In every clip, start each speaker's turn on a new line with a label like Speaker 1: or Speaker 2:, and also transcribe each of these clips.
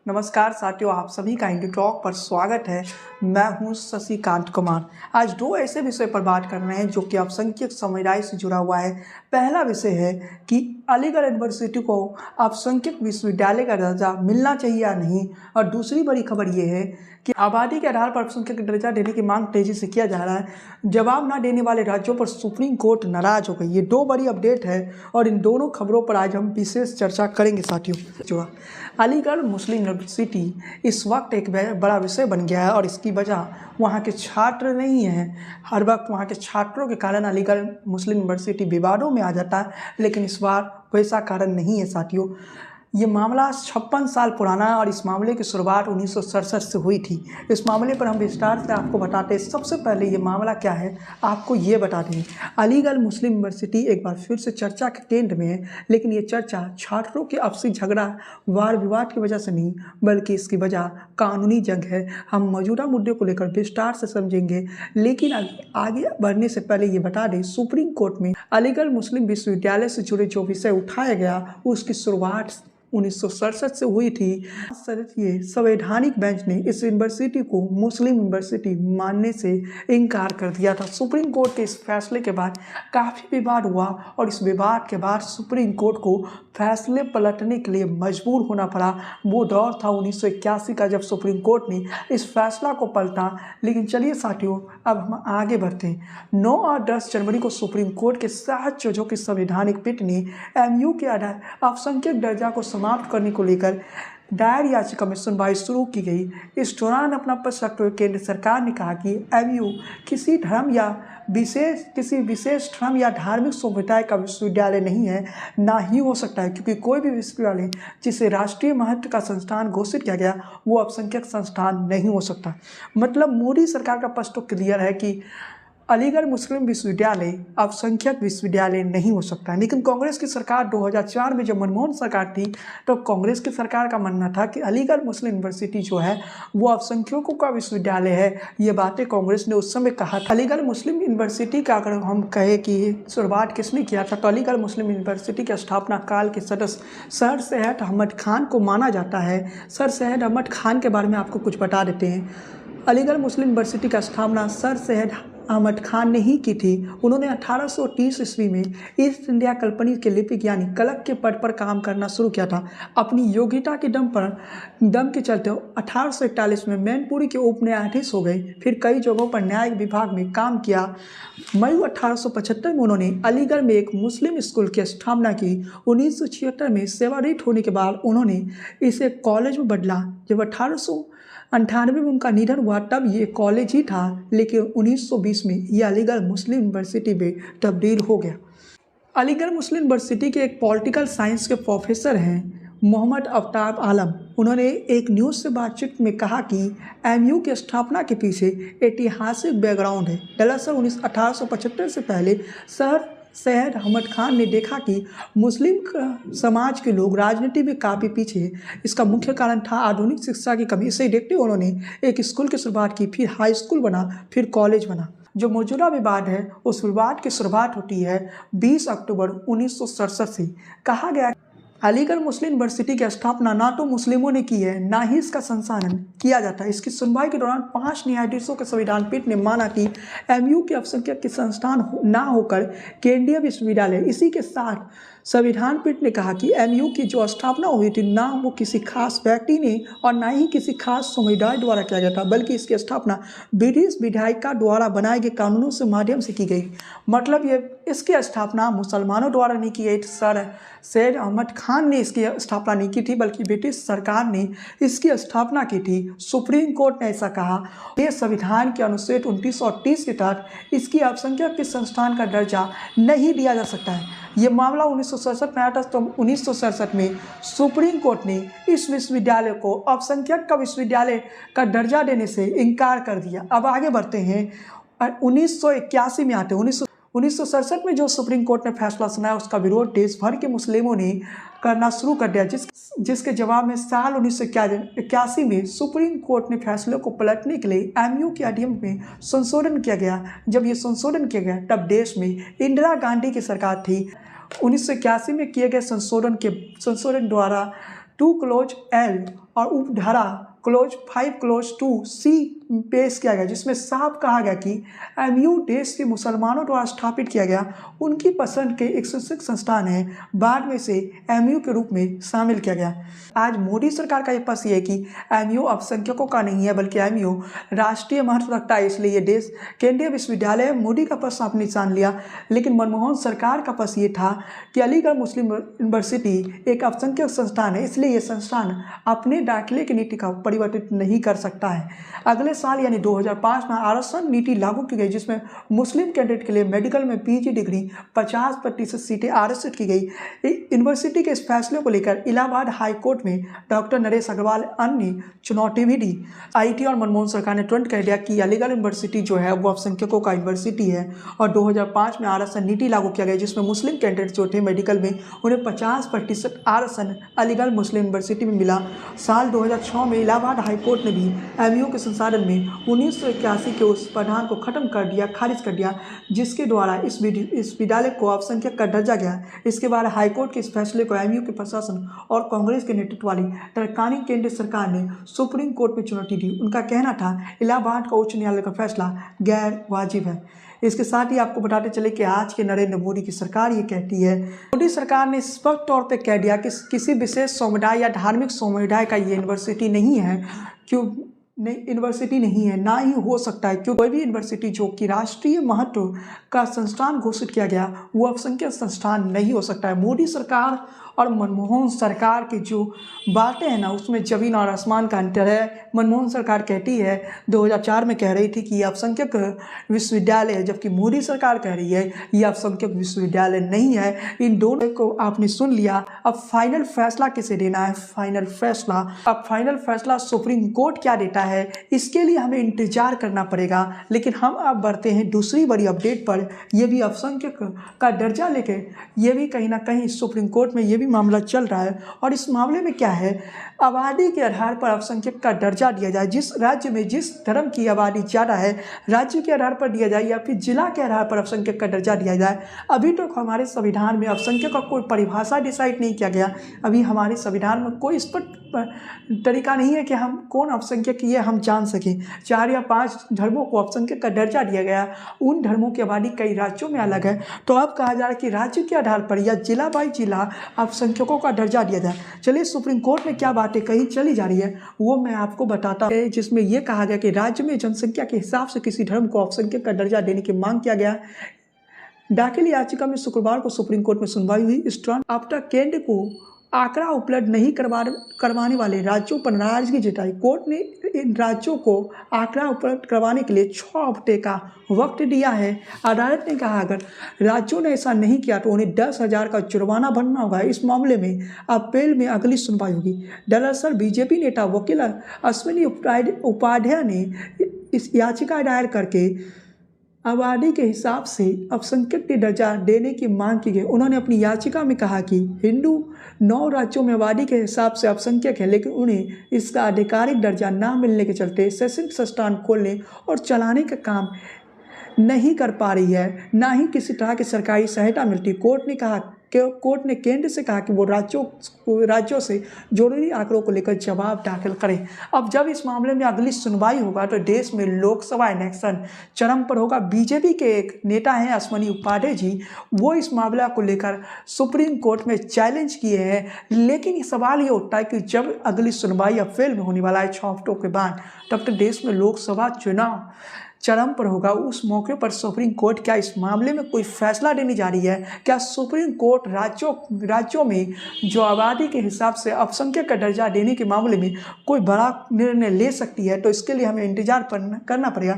Speaker 1: नमस्कार साथियों, आप सभी का इंडी टॉक पर स्वागत है। मैं हूं शशिकांत कुमार। आज दो ऐसे विषय पर बात कर रहे हैं जो कि अल्पसंख्यक समुदाय से जुड़ा हुआ है। पहला विषय है कि अलीगढ़ यूनिवर्सिटी को अल्पसंख्यक विश्वविद्यालय का दर्जा मिलना चाहिए या नहीं, और दूसरी बड़ी खबर ये है कि आबादी के आधार पर अल्पसंख्यक दर्जा देने की मांग तेजी से किया जा रहा है। जवाब न देने वाले राज्यों पर सुप्रीम कोर्ट नाराज हो गई। ये दो बड़ी अपडेट है और इन दोनों खबरों पर आज हम विशेष चर्चा करेंगे साथियों। अलीगढ़ मुस्लिम यूनिवर्सिटी इस वक्त एक बड़ा विषय बन गया है और इसकी वजह वहाँ के छात्र नहीं हैं। हर वक्त वहाँ के छात्रों के कारण अलीगढ़ मुस्लिम यूनिवर्सिटी विवादों में आ जाता है, लेकिन इस बार वैसा कारण नहीं है साथियों। ये मामला 56 साल पुराना है और इस मामले की शुरुआत 1967 से हुई थी। इस मामले पर हम विस्तार से आपको बताते हैं। सबसे पहले ये मामला क्या है आपको ये बता दें। अलीगढ़ मुस्लिम यूनिवर्सिटी एक बार फिर से चर्चा के केंद्र में है, लेकिन ये चर्चा छात्रों के आपसी झगड़ा वाद विवाद की वजह से नहीं, बल्कि इसकी वजह कानूनी जंग है। हम मौजूदा मुद्दे को लेकर विस्तार से समझेंगे, लेकिन आगे बढ़ने से पहले ये बता दें, सुप्रीम कोर्ट में अलीगढ़ मुस्लिम विश्वविद्यालय से जुड़े जो विषय उठाया गया उसकी शुरुआत 1967 से हुई थी। ये संवैधानिक बेंच ने इस यूनिवर्सिटी को मुस्लिम यूनिवर्सिटी मानने से इनकार कर दिया था। सुप्रीम कोर्ट के इस फैसले के बाद काफ़ी विवाद हुआ और इस विवाद के बाद सुप्रीम कोर्ट को फैसले पलटने के लिए मजबूर होना पड़ा। वो दौर था 1981 का, जब सुप्रीम कोर्ट ने इस फैसला को पलटा। लेकिन चलिए साथियों, अब हम आगे बढ़ते हैं। 9 और 10 जनवरी को सुप्रीम कोर्ट के 7 जजों की संवैधानिक पीठ ने एमयू के आधार अल्पसंख्यक दर्जा को समाप्त करने को लेकर दायर याचिका में सुनवाई शुरू की गई। इस दौरान अपना पक्ष रखते हुए केंद्र सरकार ने कहा कि एमयू किसी विशेष धर्म या धार्मिक समुदाय का विश्वविद्यालय नहीं है, ना ही हो सकता है, क्योंकि कोई भी विश्वविद्यालय जिसे राष्ट्रीय महत्व का संस्थान घोषित किया गया वो अल्पसंख्यक संस्थान नहीं हो सकता। मतलब मोदी सरकार का पक्ष तो क्लियर है कि अलीगढ़ मुस्लिम विश्वविद्यालय अल्पसंख्यक विश्वविद्यालय नहीं हो सकता है। लेकिन कांग्रेस की सरकार 2004 में जब मनमोहन सरकार थी, तो कांग्रेस की सरकार का मानना था कि अलीगढ़ मुस्लिम यूनिवर्सिटी जो है वो अल्पसंख्यकों का विश्वविद्यालय है। ये बातें कांग्रेस ने उस समय कहा था। अलीगढ़ मुस्लिम यूनिवर्सिटी का अगर हम कहें कि शुरुआत किसने किया था, तो अलीगढ़ मुस्लिम यूनिवर्सिटी के स्थापना काल के सदस्य सर सैयद अहमद खान को माना जाता है। सर सैयद अहमद खान के बारे में आपको कुछ बता देते हैं। अलीगढ़ मुस्लिम यूनिवर्सिटी का स्थापना सर सैयद अहमद खान ने ही की थी। उन्होंने 1830 ईस्वी में ईस्ट इंडिया कंपनी के लिपिक यानी क्लर्क के पद पर काम करना शुरू किया था। अपनी योग्यता के दम के चलते 1841 में मैनपुरी के उप न्यायाधीश हो गए। फिर कई जगहों पर न्यायिक विभाग में काम किया। मई 1875 में उन्होंने अलीगढ़ में एक मुस्लिम स्कूल की स्थापना की। 1976 में सेवारत होने के बाद उन्होंने इसे कॉलेज में बदला। जब 1898 में उनका निधन हुआ तब ये कॉलेज ही था, लेकिन 1920 में ये अलीगढ़ मुस्लिम यूनिवर्सिटी में तब्दील हो गया। अलीगढ़ मुस्लिम यूनिवर्सिटी के एक पॉलिटिकल साइंस के प्रोफेसर हैं मोहम्मद आफ्ताब आलम। उन्होंने एक न्यूज़ से बातचीत में कहा कि एमयू की स्थापना के पीछे ऐतिहासिक बैकग्राउंड है। दरअसल 1875 से पहले सर सैयद अहमद खान ने देखा कि मुस्लिम समाज के लोग राजनीति में काफ़ी पीछे। इसका मुख्य कारण था आधुनिक शिक्षा की कमी। इसे देखते हुए उन्होंने एक स्कूल की शुरुआत की, फिर हाई स्कूल बना, फिर कॉलेज बना। जो मौजूदा विवाद है उस विवाद की शुरुआत होती है 20 अक्टूबर 1967 से। कहा गया अलीगढ़ मुस्लिम यूनिवर्सिटी की स्थापना ना तो मुस्लिमों ने की है, ना ही इसका संचालन किया जाता है। इसकी सुनवाई के दौरान 5 न्यायाधीशों के संविधान पीठ ने माना कि एमयू के अल्पसंख्यक के संस्थान ना होकर केंद्रीय विश्वविद्यालय। इसी के साथ संविधान पीठ ने कहा कि एमयू की जो स्थापना हुई थी ना वो किसी खास व्यक्ति ने और ना ही किसी खास समुदाय द्वारा किया गया था, बल्कि इसकी स्थापना ब्रिटिश विधायिका द्वारा बनाए गए कानूनों से माध्यम से की गई। मतलब ये इसकी स्थापना मुसलमानों द्वारा नहीं की गई। सर सैयद अहमद खान ने इसकी स्थापना नहीं की थी, बल्कि ब्रिटिश सरकार ने इसकी स्थापना की थी। सुप्रीम कोर्ट ने ऐसा कहा। ये संविधान के अनुच्छेद 29 और 30 के तहत इसकी अल्पसंख्यक के संस्थान का दर्जा नहीं दिया जा सकता है। ये मामला 1967 में आया था, तो 1967 में सुप्रीम कोर्ट ने इस विश्वविद्यालय को अल्पसंख्यक का विश्वविद्यालय का दर्जा देने से इनकार कर दिया। अब आगे बढ़ते हैं 1981 में आते हैं। 1967 में जो सुप्रीम कोर्ट ने फैसला सुनाया उसका विरोध देश भर के मुस्लिमों ने करना शुरू कर दिया, जिसके जवाब में साल 1981 में सुप्रीम कोर्ट ने फैसले को पलटने के लिए एमयू के अधिनियम में संशोधन किया गया। जब ये संशोधन किया गया तब देश में इंदिरा गांधी की सरकार थी। 1981 में किए गए संशोधन द्वारा टू क्लोज एल और उपधारा क्लोज 5 क्लोज 2 सी पेश किया गया, जिसमें साफ कहा गया कि एमयू देश के मुसलमानों द्वारा स्थापित किया गया उनकी पसंद के एक शैक्षिक संस्थान है, बाद में से एमयू के रूप में शामिल किया गया। आज मोदी सरकार का ये पक्ष ये है कि एमयू अल्पसंख्यकों का नहीं है बल्कि एमयू राष्ट्रीय महत्व रखता है, इसलिए ये देश केंद्रीय विश्वविद्यालय। मोदी का पक्ष आपने निशान लिया, लेकिन मनमोहन सरकार का पक्ष ये था कि अलीगढ़ मुस्लिम यूनिवर्सिटी एक अल्पसंख्यक संस्थान है, इसलिए ये संस्थान अपने दाखिले की नीति का परिवर्तित नहीं कर सकता है। अगले साल यानी 2005 में आरक्षण नीति लागू की गई, जिसमें मुस्लिम कैंडिडेट के लिए मेडिकल में पीजी डिग्री 50% सीटें आरक्षित की गई। यूनिवर्सिटी के इस फैसले को लेकर इलाहाबाद हाई कोर्ट में डॉक्टर नरेश अग्रवाल अन्य चुनौती भी दी। आईटी और मनमोहन सरकार ने तुरंत कह दिया कि अलीगढ़ यूनिवर्सिटी जो है वो अल्पसंख्यकों का यूनिवर्सिटी है, और 2005 में आरक्षण नीति लागू किया गया, जिसमें मुस्लिम कैंडिडेट जो थे मेडिकल में उन्हें 50% आरक्षण अलीगढ़ मुस्लिम यूनिवर्सिटी में मिला। साल 2006 में इलाहाबाद हाई कोर्ट ने भी एमयू के संसाधन में 1981 के उस प्रावधान को खत्म कर दिया, खारिज कर दिया, जिसके द्वारा इस विद्यालय को अल्पसंख्यक का दर्जा गया। इसके बाद हाईकोर्ट के इस फैसले को एमयू के प्रशासन और कांग्रेस के नेतृत्व वाली तरकानी केंद्र सरकार ने सुप्रीम कोर्ट में चुनौती दी। उनका कहना था इलाहाबाद का उच्च न्यायालय का फैसला गैर वाजिब है। इसके साथ ही आपको बताते चले कि आज के नरेंद्र मोदी की सरकार ये कहती है, मोदी सरकार ने स्पष्ट तौर पे कह दिया कि किसी विशेष समुदाय या धार्मिक समुदाय का ये यूनिवर्सिटी नहीं है, क्यों नहीं यूनिवर्सिटी नहीं है, ना ही हो सकता है, क्योंकि कोई भी यूनिवर्सिटी जो कि राष्ट्रीय महत्व का संस्थान घोषित किया गया वो अल्पसंख्यक संस्थान नहीं हो सकता है। मोदी सरकार और मनमोहन सरकार की जो बातें हैं ना, उसमें जमीन और आसमान का अंतर है। मनमोहन सरकार कहती है 2004 में कह रही थी कि ये अल्पसंख्यक विश्वविद्यालय है, जबकि मोदी सरकार कह रही है ये अल्पसंख्यक विश्वविद्यालय नहीं है। इन दोनों को आपने सुन लिया। अब फाइनल फैसला किसे देना है? फाइनल फैसला सुप्रीम कोर्ट क्या देता है, इसके लिए हमें इंतजार करना पड़ेगा। लेकिन हम अब बढ़ते हैं दूसरी बड़ी अपडेट पर। यह भी अल्पसंख्यक का दर्जा लेके ये भी कहीं ना कहीं सुप्रीम कोर्ट में ये भी मामला चल रहा है, और इस मामले में क्या है, आबादी के आधार पर अल्पसंख्यक का दर्जा दिया जाए। जिस राज्य में जिस धर्म की आबादी ज़्यादा है, राज्य के आधार पर दिया जाए या फिर जिला के आधार पर अल्पसंख्यक का दर्जा दिया जाए। अभी तक हमारे संविधान में अल्पसंख्यक का कोई परिभाषा डिसाइड नहीं किया गया। अभी हमारे संविधान में कोई स्पष्ट तरीका नहीं है कि हम कौन अल्पसंख्यक ये हम जान सकें। 4 या 5 धर्मों को अल्पसंख्यक का दर्जा दिया गया, उन धर्मों की आबादी कई राज्यों में अलग है। तो अब कहा जा रहा है कि राज्य के आधार पर या जिला बाई जिला अल्पसंख्यकों का दर्जा दिया जाए। चलिए सुप्रीम कोर्ट में क्या बातें कही चली जा रही है वो मैं आपको बताता हूँ, जिसमें यह कहा गया कि राज्य में जनसंख्या के हिसाब से किसी धर्म को अल्पसंख्यक का दर्जा देने की मांग किया गया। दाखिल याचिका में शुक्रवार को सुप्रीम कोर्ट में सुनवाई हुई। इस दौरान अब तक केंद्र को आंकड़ा उपलब्ध नहीं करवाने वाले राज्यों पर नाराजगी जताई। कोर्ट ने इन राज्यों को आंकड़ा उपलब्ध करवाने के लिए 6 हफ्ते का वक्त दिया है। अदालत ने कहा अगर राज्यों ने ऐसा नहीं किया तो उन्हें 10,000 का जुर्माना भरना होगा। इस मामले में अप्रैल में अगली सुनवाई होगी। दरअसल बीजेपी नेता वकील अश्विनी उपाध्याय ने इस याचिका दायर करके आबादी के हिसाब से अल्पसंख्यक के दर्जा देने की मांग की गई। उन्होंने अपनी याचिका में कहा कि हिंदू 9 राज्यों में आबादी के हिसाब से अल्पसंख्यक है, लेकिन उन्हें इसका आधिकारिक दर्जा ना मिलने के चलते शैक्षणिक संस्थान खोलने और चलाने का काम नहीं कर पा रही है, ना ही किसी तरह की सरकारी सहायता मिलती। कोर्ट ने केंद्र से कहा कि वो राज्यों से जरूरी आंकड़ों को लेकर जवाब दाखिल करें। अब जब इस मामले में अगली सुनवाई होगा तो देश में लोकसभा इलेक्शन चरम पर होगा। बीजेपी के एक नेता हैं अश्विनी उपाध्याय जी, वो इस मामला को लेकर सुप्रीम कोर्ट में चैलेंज किए हैं। लेकिन सवाल ये उठता है कि जब अगली सुनवाई अप्रैल में होने वाला है 6 हफ्तों के बाद, तब तक देश में लोकसभा चुनाव चरम पर होगा। उस मौके पर सुप्रीम कोर्ट क्या इस मामले में कोई फैसला देने जा रही है? क्या सुप्रीम कोर्ट राज्यों में जो आबादी के हिसाब से अल्पसंख्यक का दर्जा देने के मामले में कोई बड़ा निर्णय ले सकती है? तो इसके लिए हमें इंतजार करना पड़ेगा।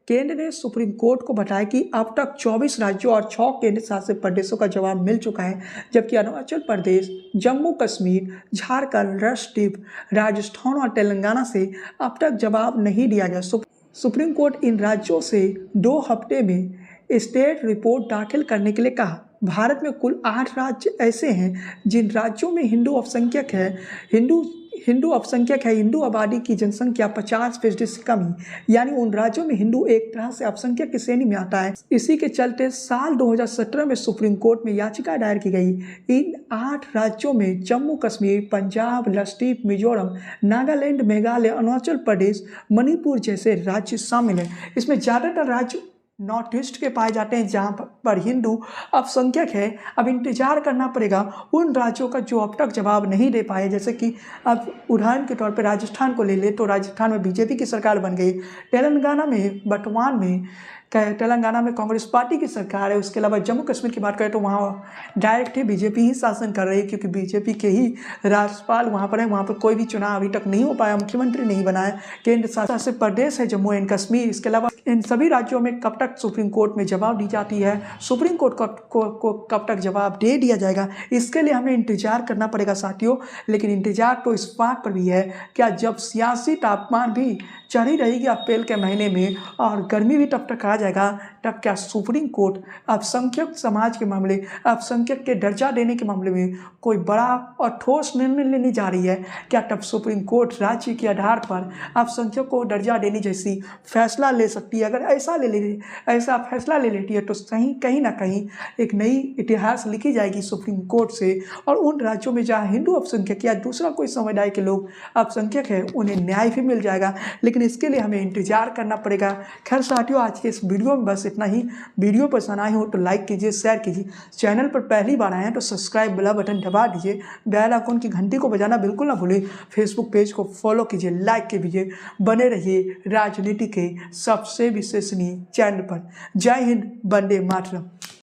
Speaker 1: केंद्र ने सुप्रीम कोर्ट को बताया कि अब तक 24 राज्यों और 6 केंद्र शासित प्रदेशों का जवाब मिल चुका है, जबकि अरुणाचल प्रदेश, जम्मू कश्मीर, झारखंड, लक्षद्वीप, राजस्थान और तेलंगाना से अब तक जवाब नहीं दिया गया। सुप्रीम कोर्ट इन राज्यों से 2 हफ्ते में स्टेट रिपोर्ट दाखिल करने के लिए कहा। भारत में कुल 8 राज्य ऐसे हैं जिन राज्यों में हिंदू अल्पसंख्यक है। हिंदू अल्पसंख्यक है, हिंदू आबादी की जनसंख्या 50% से कम ही, यानी उन राज्यों में हिंदू एक तरह से अल्पसंख्यक की श्रेणी में आता है। इसी के चलते साल 2017 में सुप्रीम कोर्ट में याचिका दायर की गई। इन 8 राज्यों में जम्मू कश्मीर, पंजाब, लक्षद्वीप, मिजोरम, नागालैंड, मेघालय, अरुणाचल प्रदेश, मणिपुर जैसे राज्य शामिल हैं। इसमें ज़्यादातर राज्य नॉर्थ ईस्ट के पाए जाते हैं जहाँ पर हिंदू अल्पसंख्यक है। अब इंतजार करना पड़ेगा उन राज्यों का जो अब तक जवाब नहीं दे पाए, जैसे कि अब उदाहरण के तौर पर राजस्थान को ले ले तो राजस्थान में बीजेपी की सरकार बन गई। तेलंगाना में वर्तमान में तेलंगाना में कांग्रेस पार्टी की सरकार है। उसके अलावा जम्मू कश्मीर की बात करें तो वहाँ डायरेक्ट ही बीजेपी ही शासन कर रही है, क्योंकि बीजेपी के ही राज्यपाल वहाँ पर है। वहाँ पर कोई भी चुनाव अभी तक नहीं हो पाया, मुख्यमंत्री नहीं बना है। केंद्र शासित प्रदेश है जम्मू एंड कश्मीर। इसके अलावा इन सभी राज्यों में कब तक सुप्रीम कोर्ट में जवाब दी जाती है, सुप्रीम कोर्ट को कब तक जवाब दे दिया जाएगा, इसके लिए हमें इंतजार करना पड़ेगा साथियों। लेकिन इंतजार तो इस बात पर भी है क्या जब सियासी तापमान भी चढ़ी रहेगी अप्रैल के महीने में और गर्मी भी तब तक आ जाएगा, तब क्या सुप्रीम कोर्ट अल्पसंख्यक समाज के मामले, अल्पसंख्यक के दर्जा देने के मामले में कोई बड़ा और ठोस निर्णय लेने जा रही है? क्या तब सुप्रीम कोर्ट राज्य के आधार पर अल्पसंख्यक को दर्जा देने जैसी फैसला ले सकती है? अगर ऐसा फैसला ले लेती है तो कहीं ना कहीं एक नई इतिहास लिखी जाएगी सुप्रीम कोर्ट से, और उन राज्यों में जहाँ हिंदू अल्पसंख्यक या दूसरा कोई समुदाय के लोग अल्पसंख्यक है उन्हें न्याय भी मिल जाएगा। लेकिन इसके लिए हमें इंतजार करना पड़ेगा। खैर साथियों, आज के इस वीडियो में बस इतना ही। वीडियो पसंद आए हो तो लाइक कीजिए, शेयर कीजिए। चैनल पर पहली बार आए हैं तो सब्सक्राइब वाला बटन दबा दीजिए। बेल आइकन की घंटी को बजाना बिल्कुल ना भूलिए। फेसबुक पेज को फॉलो कीजिए, लाइक कीजिए। बने रहिए राजनीति के सबसे विश्वसनीय चैनल पर। जय हिंद, वंदे मातरम।